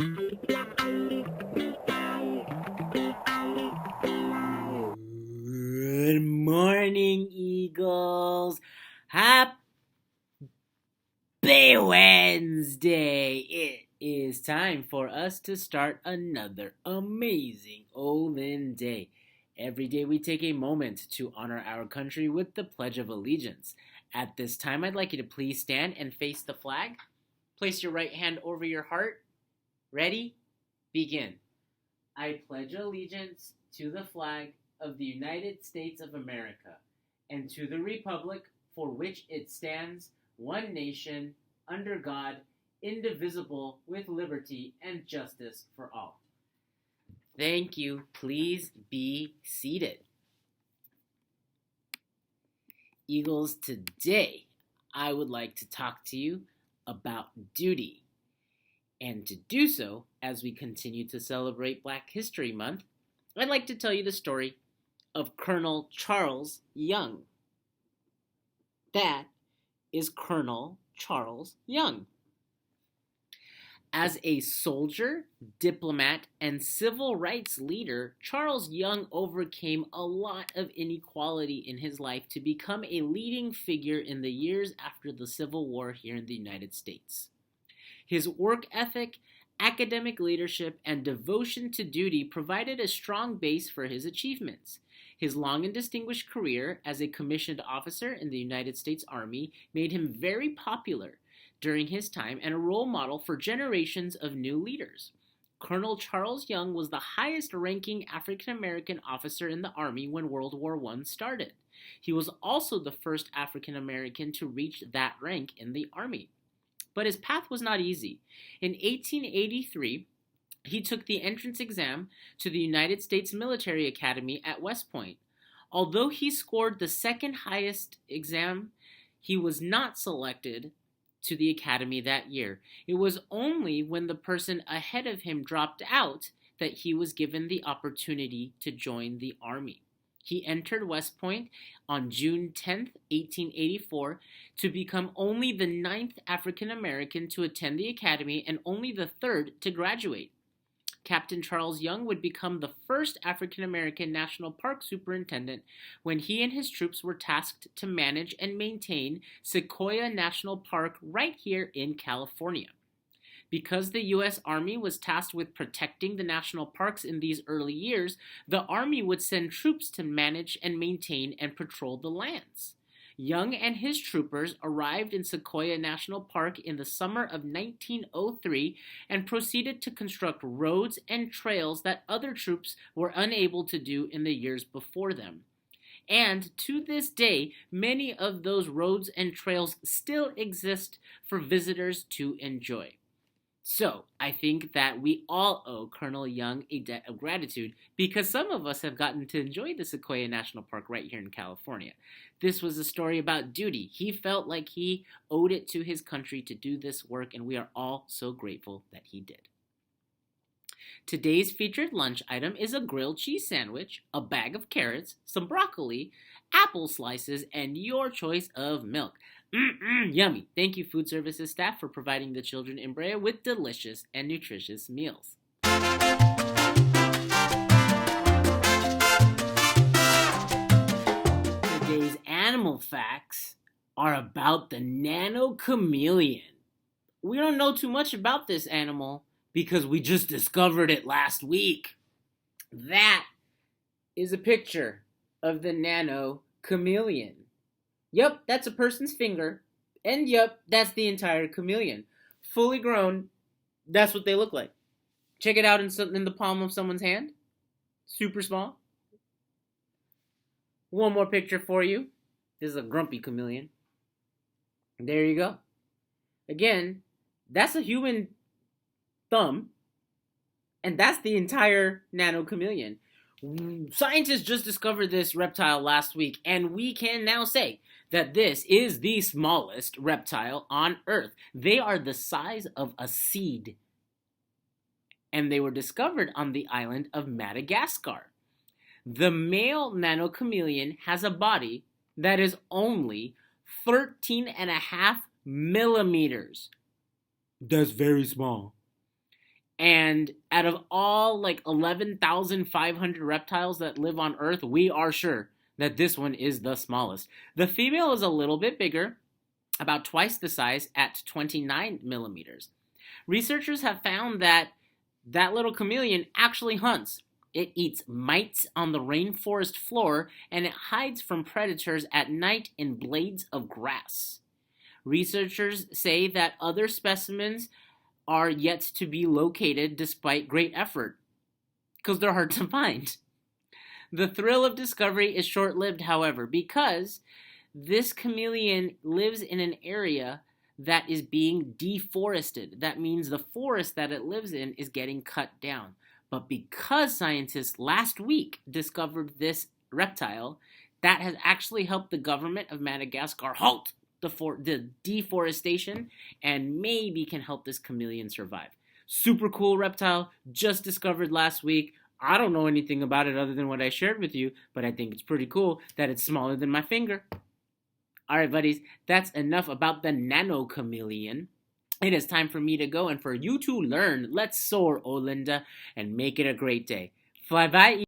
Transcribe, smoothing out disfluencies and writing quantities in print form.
Good morning, Eagles. Happy Wednesday. It is time for us to start another amazing Olin Day. Every day we take a moment to honor our country with the Pledge of Allegiance. At this time, I'd like you to please stand and face the flag. Place your right hand over your heart. Ready? Begin. I pledge allegiance to the flag of the United States of America and to the republic for which it stands, one nation, under God, indivisible, with liberty and justice for all. Thank you. Please be seated. Eagles, today I would like to talk to you about duty. And to do so, as we continue to celebrate Black History Month, I'd like to tell you the story of Colonel Charles Young. That is Colonel Charles Young. As a soldier, diplomat, and civil rights leader, Charles Young overcame a lot of inequality in his life to become a leading figure in the years after the Civil War here in the United States. His work ethic, academic leadership, and devotion to duty provided a strong base for his achievements. His long and distinguished career as a commissioned officer in the United States Army made him very popular during his time and a role model for generations of new leaders. Colonel Charles Young was the highest-ranking African-American officer in the Army when World War I started. He was also the first African-American to reach that rank in the Army. But his path was not easy. In 1883, he took the entrance exam to the United States Military Academy at West Point. Although he scored the second highest exam, he was not selected to the academy that year. It was only when the person ahead of him dropped out that he was given the opportunity to join the Army. He entered West Point on June 10, 1884, to become only the 9th African American to attend the academy and only the 3rd to graduate. Captain Charles Young would become the first African American National Park Superintendent when he and his troops were tasked to manage and maintain Sequoia National Park right here in California. Because the U.S. Army was tasked with protecting the national parks in these early years, the Army would send troops to manage and maintain and patrol the lands. Young and his troopers arrived in Sequoia National Park in the summer of 1903 and proceeded to construct roads and trails that other troops were unable to do in the years before them. And to this day, many of those roads and trails still exist for visitors to enjoy. So, I think that we all owe Colonel Young a debt of gratitude because some of us have gotten to enjoy the Sequoia National Park right here in California. This was a story about duty. He felt like he owed it to his country to do this work, and we are all so grateful that he did. Today's featured lunch item is a grilled cheese sandwich, a bag of carrots, some broccoli, apple slices, and your choice of milk. Yummy. Thank you, food services staff, for providing the children in Brea with delicious and nutritious meals. Today's animal facts are about the nano chameleon. We don't know too much about this animal because we just discovered it last week. That is a picture of the nano chameleon. Yup, that's a person's finger. And yup, that's the entire chameleon. Fully grown, that's what they look like. Check it out in the palm of someone's hand. Super small. One more picture for you. This is a grumpy chameleon. There you go. Again, that's a human thumb. And that's the entire nano chameleon. Scientists just discovered this reptile last week, and we can now say that this is the smallest reptile on Earth. They are the size of a seed, and they were discovered on the island of Madagascar. The male nanochameleon has a body that is only 13.5 millimeters. That's very small. And out of all like 11,500 reptiles that live on Earth, we are sure that this one is the smallest. The female is a little bit bigger, about twice the size at 29 millimeters. Researchers have found that little chameleon actually hunts. It eats mites on the rainforest floor, and it hides from predators at night in blades of grass. Researchers say that other specimens are yet to be located despite great effort, because they're hard to find. The thrill of discovery is short-lived, however, because this chameleon lives in an area that is being deforested. That means the forest that it lives in is getting cut down. But because scientists last week discovered this reptile, that has actually helped the government of Madagascar halt the deforestation and maybe can help this chameleon survive. Super cool reptile, just discovered last week. I don't know anything about it other than what I shared with you, but I think it's pretty cool that it's smaller than my finger. Alright, buddies, that's enough about the nano chameleon. It is time for me to go and for you to learn. Let's soar, Olinda, and make it a great day. Fly by.